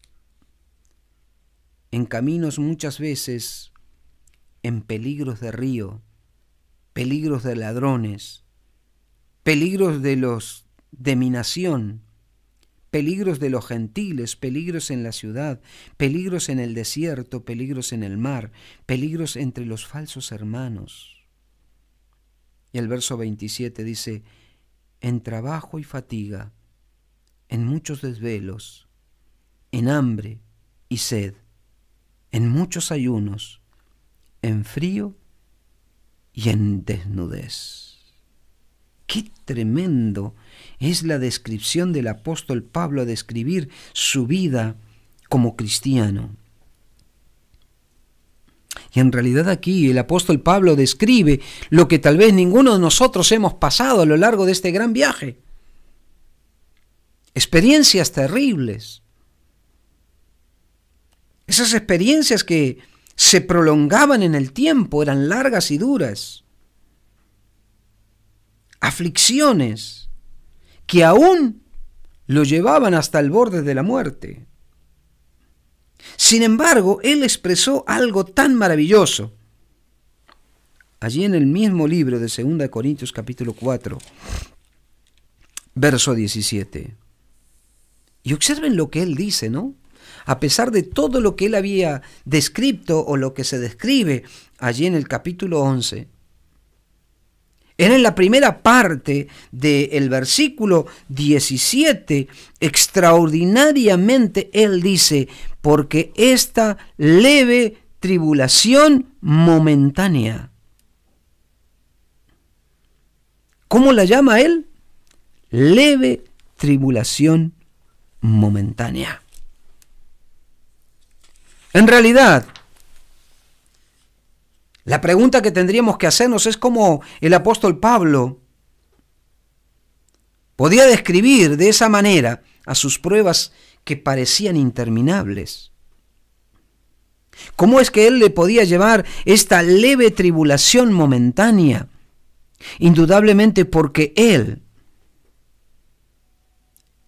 En caminos muchas veces, en peligros de río, peligros de ladrones, peligros de mi nación, peligros de los gentiles, peligros en la ciudad, peligros en el desierto, peligros en el mar, peligros entre los falsos hermanos. Y el verso 27 dice, en trabajo y fatiga, en muchos desvelos, en hambre y sed, en muchos ayunos, en frío y en desnudez. Qué tremendo es la descripción del apóstol Pablo a describir su vida como cristiano. Y en realidad aquí el apóstol Pablo describe lo que tal vez ninguno de nosotros hemos pasado a lo largo de este gran viaje. Experiencias terribles. Esas experiencias que se prolongaban en el tiempo, eran largas y duras. aflicciones que aún lo llevaban hasta el borde de la muerte. Sin embargo, él expresó algo tan maravilloso. Allí en el mismo libro de 2 Corintios capítulo 4, verso 17. Y observen lo que él dice, ¿no? A pesar de todo lo que él había descrito o lo que se describe allí en el capítulo 11, era en la primera parte del versículo 17, extraordinariamente él dice, porque esta leve tribulación momentánea. ¿Cómo la llama él? Leve tribulación momentánea. En realidad, la pregunta que tendríamos que hacernos es cómo el apóstol Pablo podía describir de esa manera a sus pruebas que parecían interminables. ¿Cómo es que él le podía llevar esta leve tribulación momentánea? Indudablemente porque él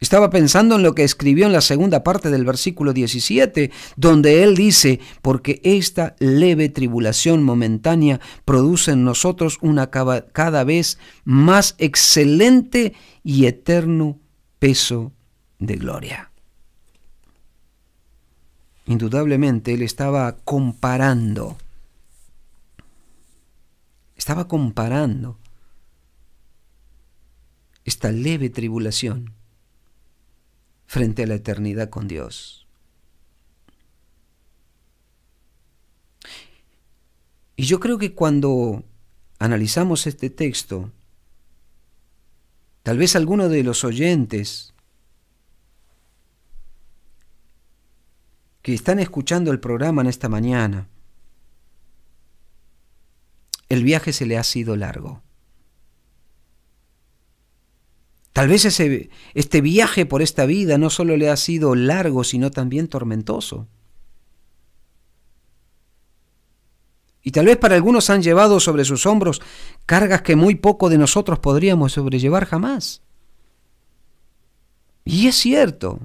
estaba pensando en lo que escribió en la segunda parte del versículo 17, donde él dice, porque esta leve tribulación momentánea produce en nosotros una cada vez más excelente y eterno peso de gloria. Indudablemente él estaba comparando esta leve tribulación frente a la eternidad con Dios. Y yo creo que cuando analizamos este texto, tal vez alguno de los oyentes que están escuchando el programa en esta mañana, el viaje se le ha sido largo. Tal vez este viaje por esta vida no solo le ha sido largo, sino también tormentoso. Y tal vez para algunos han llevado sobre sus hombros cargas que muy poco de nosotros podríamos sobrellevar jamás. Y es cierto.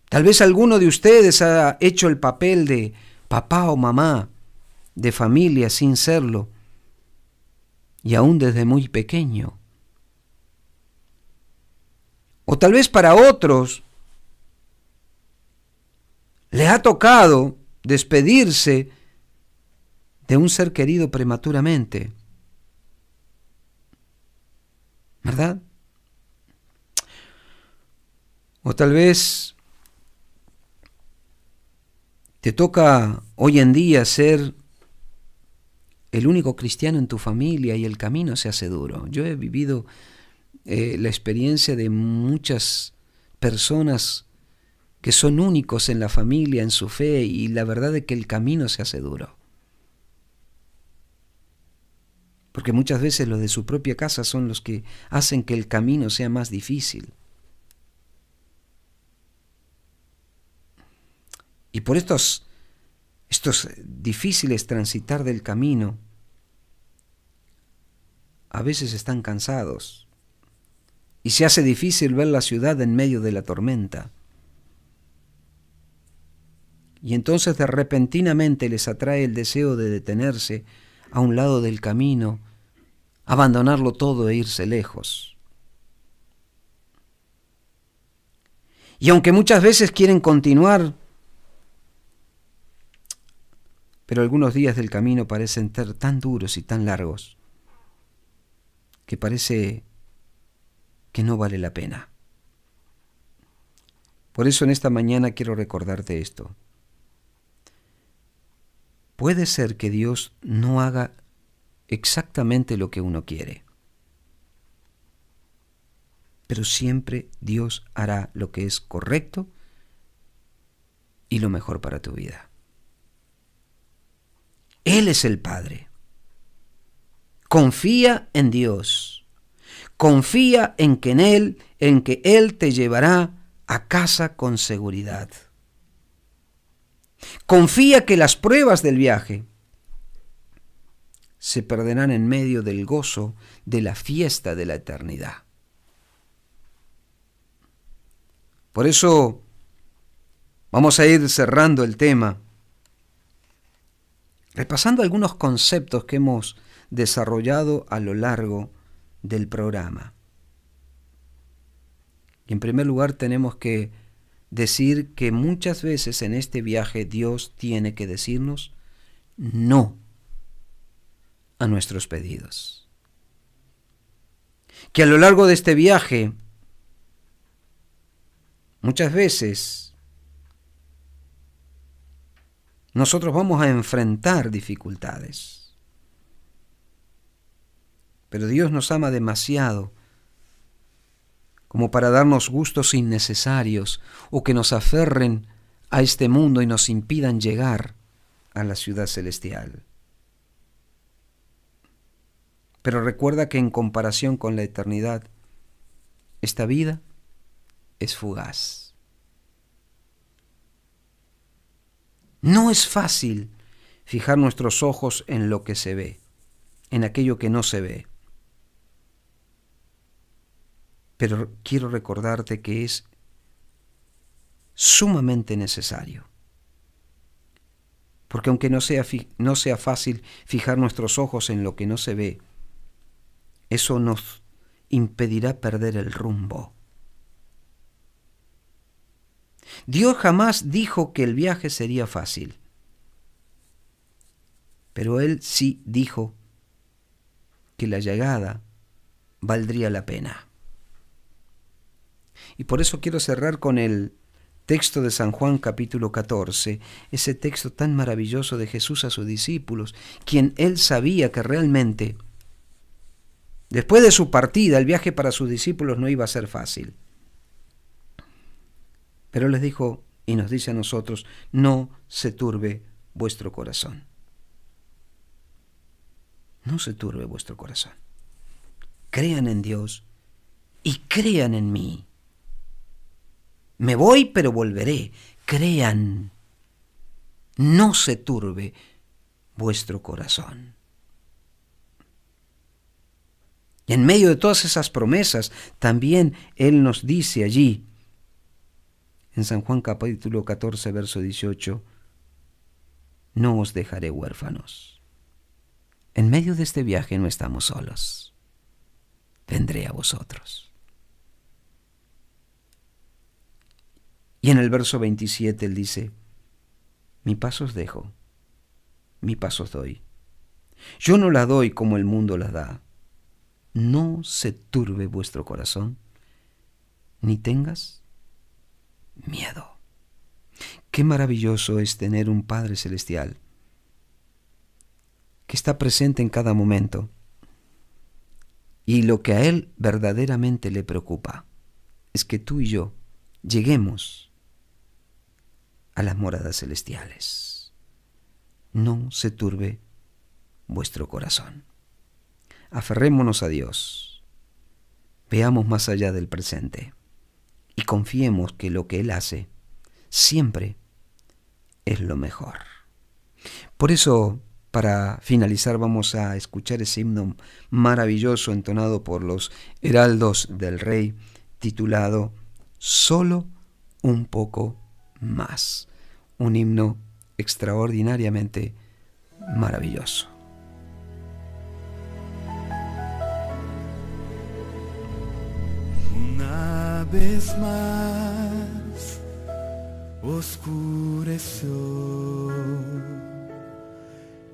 Tal vez alguno de ustedes ha hecho el papel de papá o mamá, de familia sin serlo, y aún desde muy pequeño. O tal vez para otros les ha tocado despedirse de un ser querido prematuramente. ¿Verdad? O tal vez te toca hoy en día ser el único cristiano en tu familia y el camino se hace duro. Yo he vivido la experiencia de muchas personas que son únicos en la familia, en su fe, y la verdad es que el camino se hace duro. Porque muchas veces los de su propia casa son los que hacen que el camino sea más difícil. Y por estos difíciles transitar del camino, a veces están cansados y se hace difícil ver la ciudad en medio de la tormenta. Y entonces repentinamente les atrae el deseo de detenerse a un lado del camino, abandonarlo todo e irse lejos. Y aunque muchas veces quieren continuar, pero algunos días del camino parecen ser tan duros y tan largos que parece que no vale la pena. Por eso en esta mañana quiero recordarte esto. Puede ser que Dios no haga exactamente lo que uno quiere, pero siempre Dios hará lo que es correcto y lo mejor para tu vida. Él es el Padre. Confía en Dios. Confía en que Él te llevará a casa con seguridad. Confía que las pruebas del viaje se perderán en medio del gozo de la fiesta de la eternidad. Por eso vamos a ir cerrando el tema, repasando algunos conceptos que hemos desarrollado a lo largo del programa. Y en primer lugar tenemos que decir que muchas veces en este viaje Dios tiene que decirnos no a nuestros pedidos. Que a lo largo de este viaje muchas veces nosotros vamos a enfrentar dificultades. Pero Dios nos ama demasiado como para darnos gustos innecesarios o que nos aferren a este mundo y nos impidan llegar a la ciudad celestial. Pero recuerda que en comparación con la eternidad, esta vida es fugaz. No es fácil fijar nuestros ojos en lo que se ve, en aquello que no se ve. Pero quiero recordarte que es sumamente necesario. Porque aunque no sea fácil fijar nuestros ojos en lo que no se ve, eso nos impedirá perder el rumbo. Dios jamás dijo que el viaje sería fácil, pero Él sí dijo que la llegada valdría la pena. Y por eso quiero cerrar con el texto de San Juan capítulo 14, ese texto tan maravilloso de Jesús a sus discípulos, quien Él sabía que realmente, después de su partida, el viaje para sus discípulos no iba a ser fácil. Pero les dijo, y nos dice a nosotros, no se turbe vuestro corazón. No se turbe vuestro corazón. Crean en Dios y crean en mí. Me voy, pero volveré. Crean. No se turbe vuestro corazón. Y en medio de todas esas promesas, también Él nos dice allí, en San Juan capítulo 14, verso 18, no os dejaré huérfanos. En medio de este viaje no estamos solos. Vendré a vosotros. Y en el verso 27 Él dice, mi paz os dejo, mi paz os doy. Yo no la doy como el mundo la da. No se turbe vuestro corazón, ni tengas miedo. Qué maravilloso es tener un Padre Celestial que está presente en cada momento. Y lo que a Él verdaderamente le preocupa es que tú y yo lleguemos a las moradas celestiales. No se turbe vuestro corazón. Aferrémonos a Dios, veamos más allá del presente y confiemos que lo que Él hace siempre es lo mejor. Por eso, para finalizar, vamos a escuchar ese himno maravilloso entonado por los heraldos del Rey, titulado Solo un poco más. Un himno extraordinariamente maravilloso. Una vez más oscureció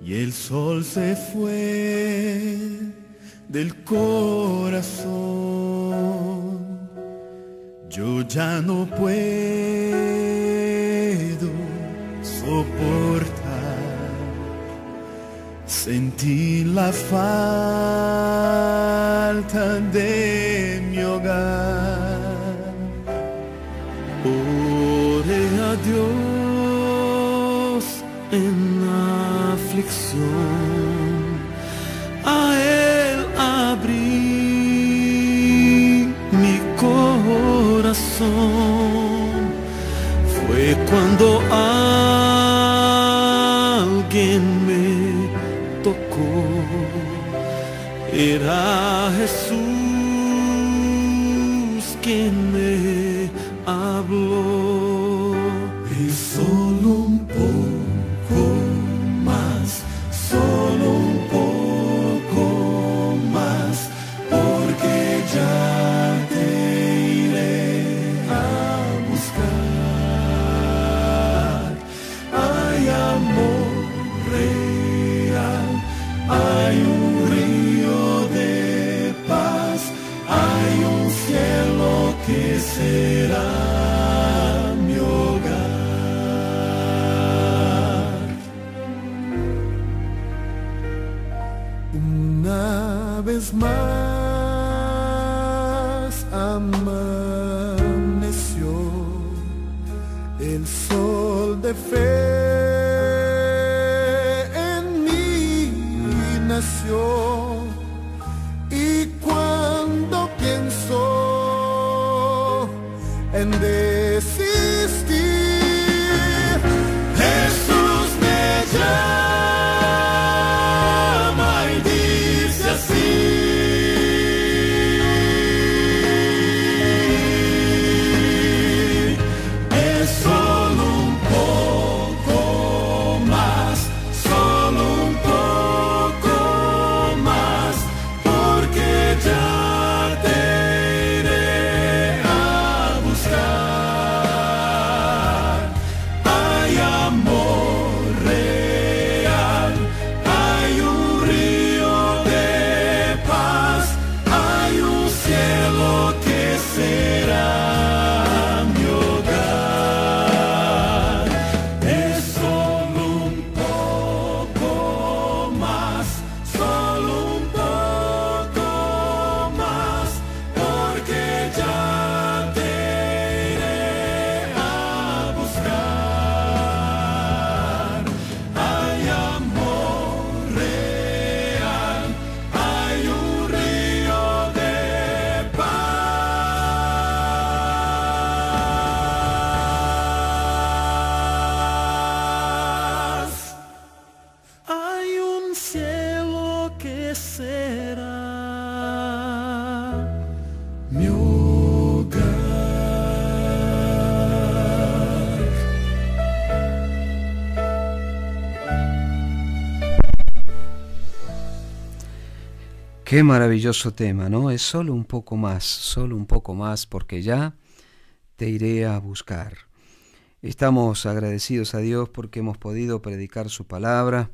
y el sol se fue del corazón. Yo ya no puedo soportar sentir la falta de mi hogar. Oré a Dios en la aflicción, a Él abrí mi corazón. Fue cuando alguien me tocó Era Jesús quien me habló. Y solo un poco más, solo un poco más, porque ya te iré a buscar. Hay amor real, hay un río de paz, hay un cielo que será mi hogar. Una vez más amaneció el sol de fe en mí nació. Y cuando pienso en desistir, Jesús me llama y dice así: es solo un poco más, solo un poco más, porque ya te iré a buscar. Hay amor real, hay un río de paz, hay un cielo que será mi hogar. Es solo un poco más, solo un poco más, porque ya te iré a buscar. Hay amor real, hay un río de paz. Hay un cielo que será mi hogar. Qué maravilloso tema, ¿no? Es solo un poco más, porque ya te iré a buscar. Estamos agradecidos a Dios porque hemos podido predicar su palabra.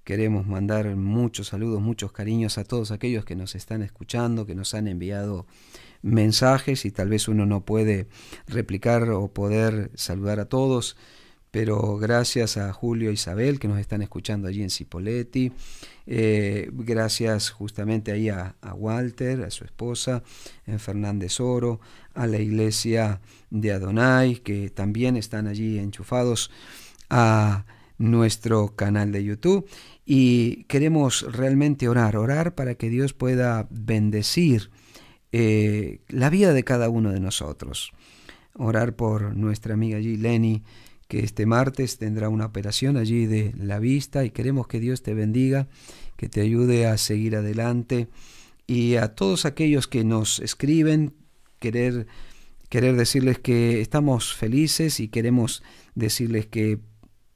Queremos mandar muchos saludos, muchos cariños a todos aquellos que nos están escuchando, que nos han enviado mensajes, y tal vez uno no puede replicar o poder saludar a todos, pero gracias a Julio e Isabel que nos están escuchando allí en Cipolletti. Gracias justamente ahí a Walter, a su esposa, en Fernández Oro, a la iglesia de Adonai, que también están allí enchufados a nuestro canal de YouTube. Y queremos realmente orar para que Dios pueda bendecir la vida de cada uno de nosotros. Orar por nuestra amiga allí, Lenny, que este martes tendrá una operación allí de la vista, y queremos que Dios te bendiga, que te ayude a seguir adelante. Y a todos aquellos que nos escriben, querer decirles que estamos felices y queremos decirles que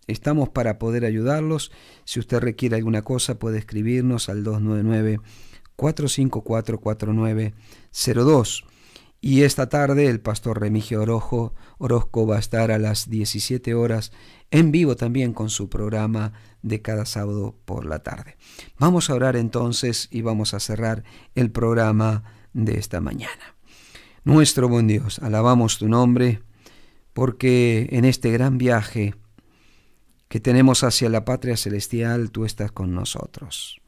estamos para poder ayudarlos. Si usted requiere alguna cosa, puede escribirnos al 299-454-4902. Y esta tarde el pastor Remigio Orozco va a estar a las 17 horas en vivo también con su programa de cada sábado por la tarde. Vamos a orar entonces y vamos a cerrar el programa de esta mañana. Nuestro buen Dios, alabamos tu nombre, porque en este gran viaje que tenemos hacia la patria celestial, tú estás con nosotros.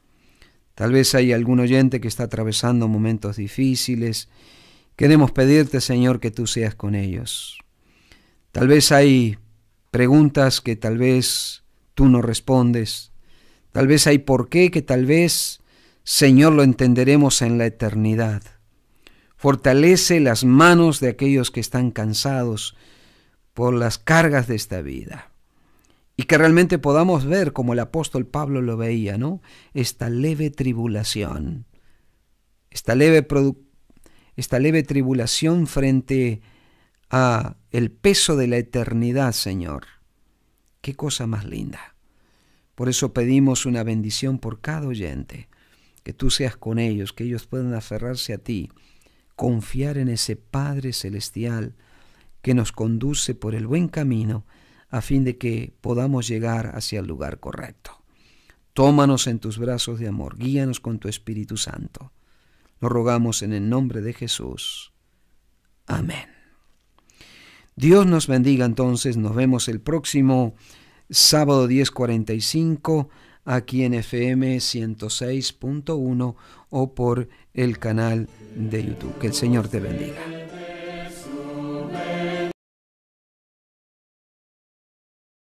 Tal vez hay algún oyente que está atravesando momentos difíciles. Queremos pedirte, Señor, que tú seas con ellos. Tal vez hay preguntas que tal vez tú no respondes. Tal vez hay por qué que tal vez, Señor, lo entenderemos en la eternidad. Fortalece las manos de aquellos que están cansados por las cargas de esta vida. Y que realmente podamos ver como el apóstol Pablo lo veía, ¿no? Esta leve tribulación esta leve tribulación frente a el peso de la eternidad, Señor. Qué cosa más linda. Por eso pedimos una bendición por cada oyente, que tú seas con ellos, que ellos puedan aferrarse a ti, confiar en ese Padre Celestial que nos conduce por el buen camino a fin de que podamos llegar hacia el lugar correcto. Tómanos en tus brazos de amor, guíanos con tu Espíritu Santo. Lo rogamos en el nombre de Jesús. Amén. Dios nos bendiga entonces, nos vemos el próximo sábado 10:45 aquí en FM 106.1 o por el canal de YouTube. Que el Señor te bendiga.